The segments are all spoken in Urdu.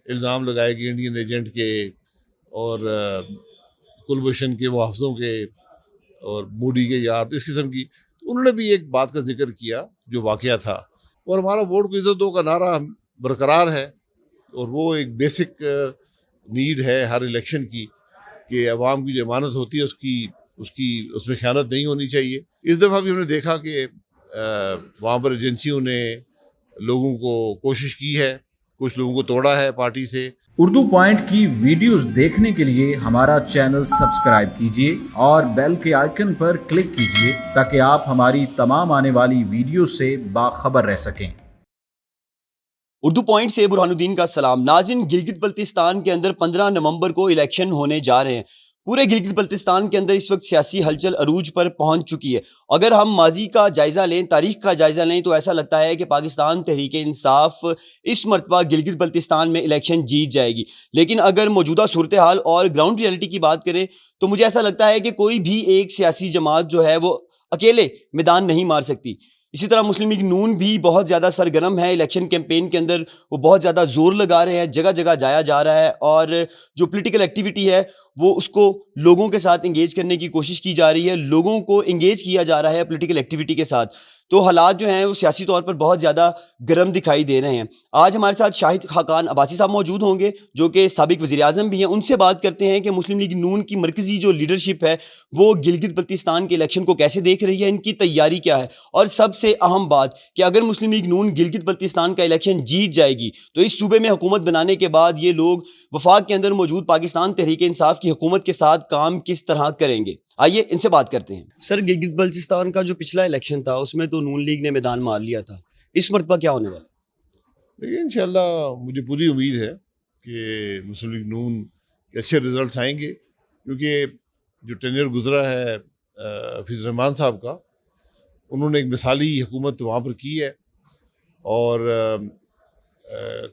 الزام لگائے کہ انڈین ایجنٹ کے اور کلبھوشن کے محافظوں کے اور مودی کے یار اس قسم کی. تو انہوں نے بھی ایک بات کا ذکر کیا جو واقعہ تھا. اور ہمارا ووٹ کو عزت دو کا نعرہ برقرار ہے، اور وہ ایک بیسک نیڈ ہے ہر الیکشن کی کہ عوام کی جو امانت ہوتی ہے اس میں خیانت نہیں ہونی چاہیے. اس دفعہ بھی ہم نے دیکھا کہ وہاں پر ایجنسیوں نے لوگوں کو کوشش کی ہے، کچھ لوگوں کو توڑا ہے پارٹی سے. اردو پوائنٹ کی ویڈیوز دیکھنے کے لیے ہمارا چینل سبسکرائب کیجیے اور بیل کے آئیکن پر کلک کیجیے تاکہ آپ ہماری تمام آنے والی ویڈیوز سے باخبر رہ سکیں. اردو پوائنٹ سے برہان الدین کا سلام. ناظرین، گلگت بلتستان کے اندر 15 نومبر کو الیکشن ہونے جا رہے ہیں. پورے گلگت بلتستان کے اندر اس وقت سیاسی ہلچل عروج پر پہنچ چکی ہے. اگر ہم ماضی کا جائزہ لیں، تاریخ کا جائزہ لیں، تو ایسا لگتا ہے کہ پاکستان تحریک انصاف اس مرتبہ گلگت بلتستان میں الیکشن جیت جائے گی. لیکن اگر موجودہ صورتحال اور گراؤنڈ ریئلٹی کی بات کریں تو مجھے ایسا لگتا ہے کہ کوئی بھی ایک سیاسی جماعت جو ہے وہ اکیلے میدان نہیں مار سکتی. اسی طرح مسلم لیگ نون بھی بہت زیادہ سرگرم ہے الیکشن کیمپین کے اندر. وہ بہت زیادہ زور لگا رہے ہیں، جگہ جگہ جایا جا رہا ہے، اور جو پولیٹیکل ایکٹیویٹی ہے وہ اس کو لوگوں کے ساتھ انگیج کرنے کی کوشش کی جا رہی ہے، لوگوں کو انگیج کیا جا رہا ہے پولیٹیکل ایکٹیویٹی کے ساتھ. تو حالات جو ہیں وہ سیاسی طور پر بہت زیادہ گرم دکھائی دے رہے ہیں. آج ہمارے ساتھ شاہد خاقان عباسی صاحب موجود ہوں گے جو کہ سابق وزیر اعظم بھی ہیں. ان سے بات کرتے ہیں کہ مسلم لیگ نون کی مرکزی جو لیڈرشپ ہے وہ گلگت بلتستان کے الیکشن کو کیسے دیکھ رہی ہے، ان کی تیاری کیا ہے، اور سب سے اہم بات کہ اگر مسلم لیگ نون گلگت بلتستان کا الیکشن جیت جائے گی تو اس صوبے میں حکومت بنانے کے بعد یہ لوگ وفاق کے اندر موجود پاکستان تحریک انصاف کی حکومت کے ساتھ کام کس طرح کریں گے. آئیے ان سے بات کرتے ہیں. سر، گلگت بلتستان کا جو پچھلا الیکشن تھا اس میں تو نون لیگ نے میدان مار لیا تھا، اس مرتبہ کیا ہونے والا؟ دیکھیے، انشاءاللہ مجھے پوری امید ہے کہ مسلم لیگ نون کے اچھے رزلٹس آئیں گے، کیونکہ جو ٹینیور گزرا ہے حفیظ الرحمان صاحب کا، انہوں نے ایک مثالی حکومت وہاں پر کی ہے، اور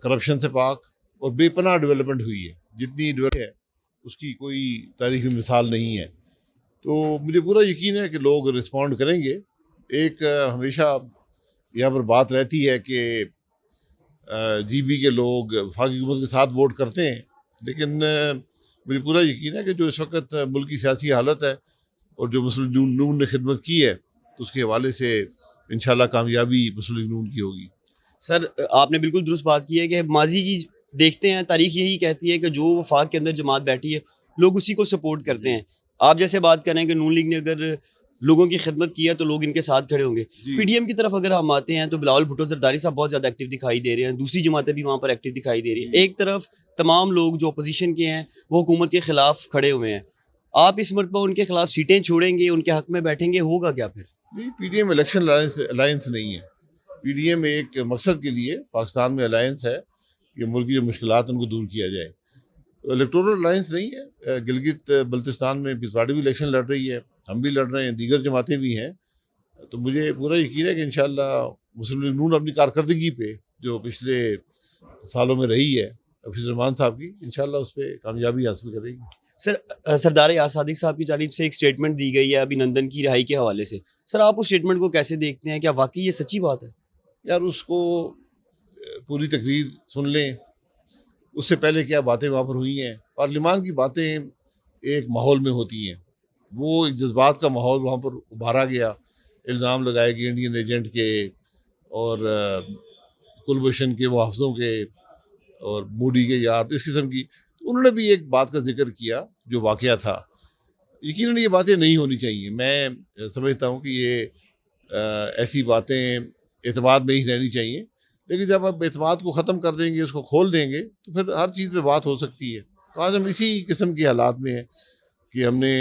کرپشن سے پاک اور بے پناہ ڈیولپمنٹ ہوئی ہے. جتنی ڈیولپمنٹ ہے اس کی کوئی تاریخی مثال نہیں ہے. تو مجھے پورا یقین ہے کہ لوگ رسپونڈ کریں گے. ایک ہمیشہ یہاں پر بات رہتی ہے کہ جی بی کے لوگ وفاقی حکومت کے ساتھ ووٹ کرتے ہیں، لیکن مجھے پورا یقین ہے کہ جو اس وقت ملک کی سیاسی حالت ہے اور جو مسلم لیگ نون نے خدمت کی ہے تو اس کے حوالے سے انشاءاللہ کامیابی مسلم لیگ نون کی ہوگی. سر، آپ نے بالکل درست بات کی ہے کہ ماضی کی دیکھتے ہیں، تاریخ یہی کہتی ہے کہ جو وفاق کے اندر جماعت بیٹھی ہے لوگ اسی کو سپورٹ کرتے ہیں. آپ جیسے بات کریں کہ نون لیگ نے اگر لوگوں کی خدمت کی ہے تو لوگ ان کے ساتھ کھڑے ہوں گے. پی ڈی ایم کی طرف اگر ہم آتے ہیں تو بلاول بھٹو زرداری صاحب بہت زیادہ ایکٹیو دکھائی دے رہے ہیں، دوسری جماعتیں بھی وہاں پر ایکٹیو دکھائی دے رہی ہیں. ایک طرف تمام لوگ جو اپوزیشن کے ہیں وہ حکومت کے خلاف کھڑے ہوئے ہیں. آپ اس مرتبہ ان کے خلاف سیٹیں چھوڑیں گے، ان کے حق میں بیٹھیں گے، ہوگا کیا پھر؟ نہیں، P D M election alliance نہیں ہے. پی ڈی ایم ایک مقصد کے لیے پاکستان میں الائنس ہے کہ ملک کی جو مشکلات ان کو دور کیا جائے. الیکٹورل الائنس نہیں ہے. گلگت بلتستان میں پیس پارٹی بھی الیکشن لڑ رہی ہے، ہم بھی لڑ رہے ہیں، دیگر جماعتیں بھی ہیں. تو مجھے پورا یقین ہے کہ انشاءاللہ مسلم لیگ نون اپنی کارکردگی پہ جو پچھلے سالوں میں رہی ہے حفیظ الرحمان صاحب کی، انشاءاللہ اس پہ کامیابی حاصل کرے گی. سر، سردار یاس صادق صاحب کی جانب سے ایک سٹیٹمنٹ دی گئی ہے ابھی نندن کی رہائی کے حوالے سے. سر، آپ اس سٹیٹمنٹ کو کیسے دیکھتے ہیں؟ کیا واقعی یہ سچی بات ہے؟ یار، اس کو پوری تقریر سن لیں، اس سے پہلے کیا باتیں وہاں پر ہوئی ہیں. پارلیمان کی باتیں ایک ماحول میں ہوتی ہیں، وہ ایک جذبات کا ماحول وہاں پر ابھارا گیا. الزام لگائے کہ انڈین ایجنٹ کے اور کلبھوشن کے محافظوں کے اور مودی کے یار اس قسم کی. تو انہوں نے بھی ایک بات کا ذکر کیا جو واقعہ تھا. یقیناً یہ باتیں نہیں ہونی چاہیے. میں سمجھتا ہوں کہ یہ ایسی باتیں اعتماد میں ہی رہنی چاہیے، لیکن جب آپ اعتماد کو ختم کر دیں گے، اس کو کھول دیں گے، تو پھر ہر چیز پہ بات ہو سکتی ہے. تو آج ہم اسی قسم کے حالات میں ہیں کہ ہم نے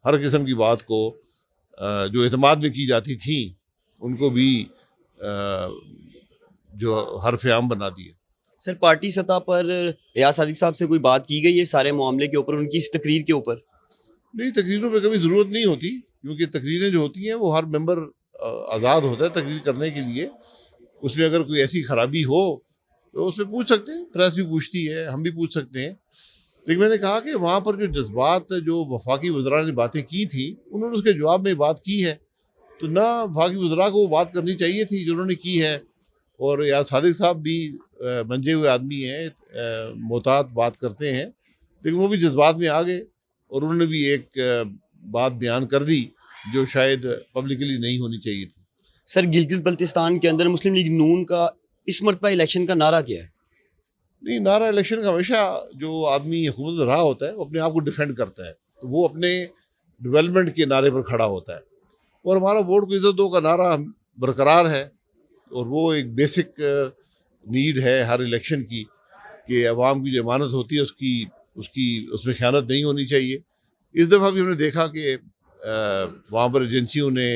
ہر قسم کی بات کو جو اعتماد میں کی جاتی تھیں ان کو بھی جو حرف عام بنا دیے. سر، پارٹی سطح پر یاس صادق صاحب سے کوئی بات کی گئی ہے سارے معاملے کے اوپر، ان کی اس تقریر کے اوپر؟ نہیں، تقریروں پہ کبھی ضرورت نہیں ہوتی، کیونکہ تقریریں جو ہوتی ہیں وہ ہر ممبر آزاد ہوتا ہے تقریر کرنے کے لیے. اس میں اگر کوئی ایسی خرابی ہو تو اس میں پوچھ سکتے ہیں، پریس بھی پوچھتی ہے، ہم بھی پوچھ سکتے ہیں. لیکن میں نے کہا کہ وہاں پر جو جذبات جو وفاقی وزراء نے باتیں کی تھیں انہوں نے اس کے جواب میں بات کی ہے. تو نہ وفاقی وزراء کو وہ بات کرنی چاہیے تھی جو انہوں نے کی ہے، اور یار صادق صاحب بھی منجے ہوئے آدمی ہیں, محتاط بات کرتے ہیں, لیکن وہ بھی جذبات میں آ گئے اور انہوں نے بھی ایک بات بیان کر دی جو شاید پبلکلی نہیں ہونی چاہیے تھی. سر گلگت بلتستان کے اندر مسلم لیگ نون کا اس مرتبہ الیکشن کا نعرہ کیا ہے؟ نہیں, نعرہ الیکشن کا ہمیشہ جو آدمی حکومت میں رہا ہوتا ہے وہ اپنے آپ کو ڈیفینڈ کرتا ہے, تو وہ اپنے ڈیولپمنٹ کے نعرے پر کھڑا ہوتا ہے, اور ہمارا ووٹ کو عزت دو کا نعرہ برقرار ہے, اور وہ ایک بیسک نیڈ ہے ہر الیکشن کی کہ عوام کی جو امانت ہوتی ہے اس میں خیانت نہیں ہونی چاہیے. اس دفعہ بھی ہم نے دیکھا کہ وہاں پر ایجنسیوں نے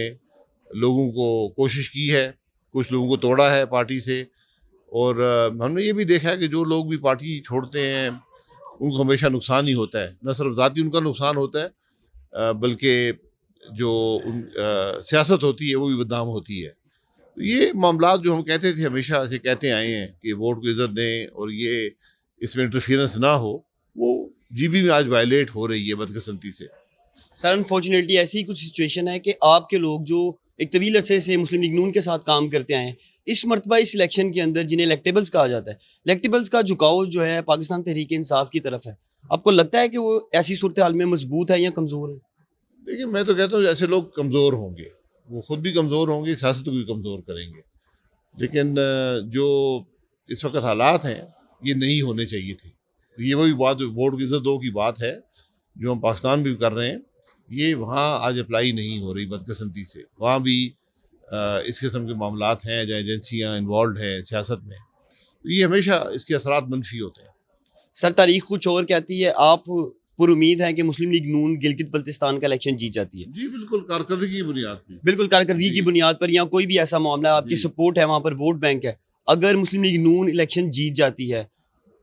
لوگوں کو کوشش کی ہے, کچھ لوگوں کو توڑا ہے پارٹی سے, اور ہم نے یہ بھی دیکھا ہے کہ جو لوگ بھی پارٹی چھوڑتے ہیں ان کو ہمیشہ نقصان ہی ہوتا ہے, نہ صرف ذاتی ان کا نقصان ہوتا ہے بلکہ جو سیاست ہوتی ہے وہ بھی بدنام ہوتی ہے. تو یہ معاملات جو ہم کہتے تھے ہمیشہ ایسے کہتے آئے ہیں کہ ووٹ کو عزت دیں اور یہ اس میں انٹرفیئرنس نہ ہو, وہ جی بی میں آج وائلیٹ ہو رہی ہے بدقسمتی سے. سر انفارچونیٹلی ایسی کچھ سچویشن ہے کہ آپ کے لوگ جو ایک طویل عرصے سے مسلم لیگ نون کے ساتھ کام کرتے آئے ہیں, اس مرتبہ اس الیکشن کے اندر جنہیں الیکٹیبلز کہا جاتا ہے, الیکٹیبلز کا جھکاؤ جو ہے پاکستان تحریک انصاف کی طرف ہے, آپ کو لگتا ہے کہ وہ ایسی صورتحال میں مضبوط ہے یا کمزور ہے؟ دیکھیں, میں تو کہتا ہوں ایسے لوگ کمزور ہوں گے, وہ خود بھی کمزور ہوں گے, سیاست کو بھی کمزور کریں گے, لیکن جو اس وقت حالات ہیں یہ نہیں ہونے چاہیے تھے. یہ وہی بات ووٹ کی عزت دو کی بات ہے جو ہم پاکستان بھی کر رہے ہیں, یہ وہاں آج اپلائی نہیں ہو رہی بدقسمتی سے. وہاں بھی اس قسم کے معاملات ہیں جہاں ایجنسیاں انوالوڈ ہیں سیاست میں, تو یہ ہمیشہ اس کے اثرات منفی ہوتے ہیں. سر تاریخ کچھ اور کہتی ہے, آپ پر امید ہے کہ مسلم لیگ نون گلگت بلتستان کا الیکشن جیت جاتی ہے؟ جی بالکل, کارکردگی کی بنیاد پہ. بالکل کارکردگی کی بنیاد پر, یا کوئی بھی ایسا معاملہ آپ کی سپورٹ ہے وہاں پر ووٹ بینک ہے, اگر مسلم لیگ نون الیکشن جیت جاتی ہے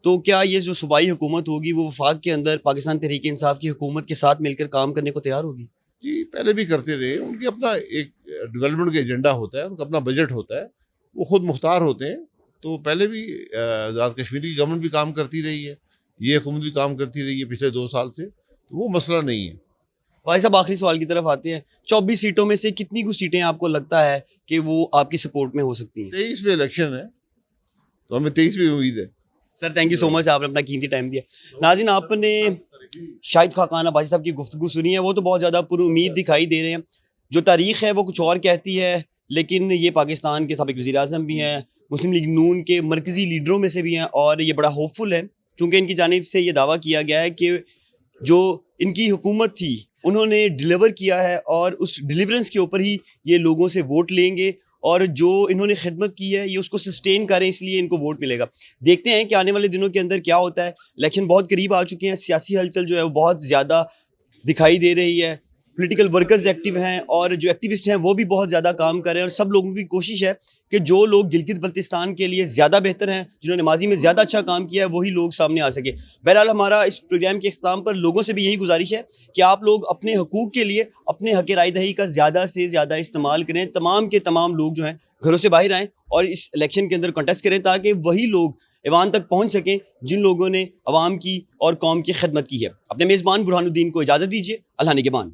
تو کیا یہ جو صوبائی حکومت ہوگی وہ وفاق کے اندر پاکستان تحریک انصاف کی حکومت کے ساتھ مل کر کام کرنے کو تیار ہوگی؟ جی پہلے بھی کرتے رہے, ان کے اپنا ایک ڈیولپمنٹ کا ایجنڈا ہوتا ہے, ان کا اپنا بجٹ ہوتا ہے, وہ خود مختار ہوتے ہیں. تو پہلے بھی آزاد کشمیری کی گورنمنٹ بھی کام کرتی رہی ہے, یہ حکومت بھی کام کرتی رہی ہے پچھلے 2 سال سے, تو وہ مسئلہ نہیں ہے. بھائی صاحب آخری سوال کی طرف آتے ہیں, 24 سیٹوں میں سے کتنی کچھ سیٹیں آپ کو لگتا ہے کہ وہ آپ کی سپورٹ میں ہو سکتی ہیں؟ 23 میں الیکشن ہے تو ہمیں 23 میں امید ہے. سر تھینک یو سو مچ, آپ نے اپنا قیمتی ٹائم دیا. ناظرین, آپ نے شاہد خاقان عباسی صاحب کی گفتگو سنی ہے, وہ تو بہت زیادہ پر امید دکھائی دے رہے ہیں. جو تاریخ ہے وہ کچھ اور کہتی ہے, لیکن یہ پاکستان کے سابق وزیر اعظم بھی ہیں, مسلم لیگ نون کے مرکزی لیڈروں میں سے بھی ہیں, اور یہ بڑا ہوپ فل ہے چونکہ ان کی جانب سے یہ دعویٰ کیا گیا ہے کہ جو ان کی حکومت تھی انہوں نے ڈیلیور کیا ہے, اور اس ڈیلیورنس کے اوپر ہی یہ لوگوں سے ووٹ لیں گے, اور جو انہوں نے خدمت کی ہے یہ اس کو سسٹین کریں, اس لیے ان کو ووٹ ملے گا. دیکھتے ہیں کہ آنے والے دنوں کے اندر کیا ہوتا ہے. الیکشن بہت قریب آ چکے ہیں, سیاسی ہلچل جو ہے وہ بہت زیادہ دکھائی دے رہی ہے, پولیٹیکل ورکرز ایکٹیو ہیں, اور جو ایکٹیوسٹ ہیں وہ بھی بہت زیادہ کام کر رہے ہیں, اور سب لوگوں کی کوشش ہے کہ جو لوگ گلگت بلتستان کے لیے زیادہ بہتر ہیں, جنہوں نے ماضی میں زیادہ اچھا کام کیا ہے, وہی لوگ سامنے آ سکے. بہرحال ہمارا اس پروگرام کے اختتام پر لوگوں سے بھی یہی گزارش ہے کہ آپ لوگ اپنے حقوق کے لیے اپنے حق رائے دہی کا زیادہ سے زیادہ استعمال کریں. تمام کے تمام لوگ جو ہیں گھروں سے باہر آئیں اور اس الیکشن کے اندر کنٹیسٹ کریں, تاکہ وہی لوگ ایوان تک پہنچ سکیں جن لوگوں نے عوام کی اور قوم کی خدمت کی ہے. اپنے میزبان برہان الدین کو اجازت دیجیے. اللہ نگہبان.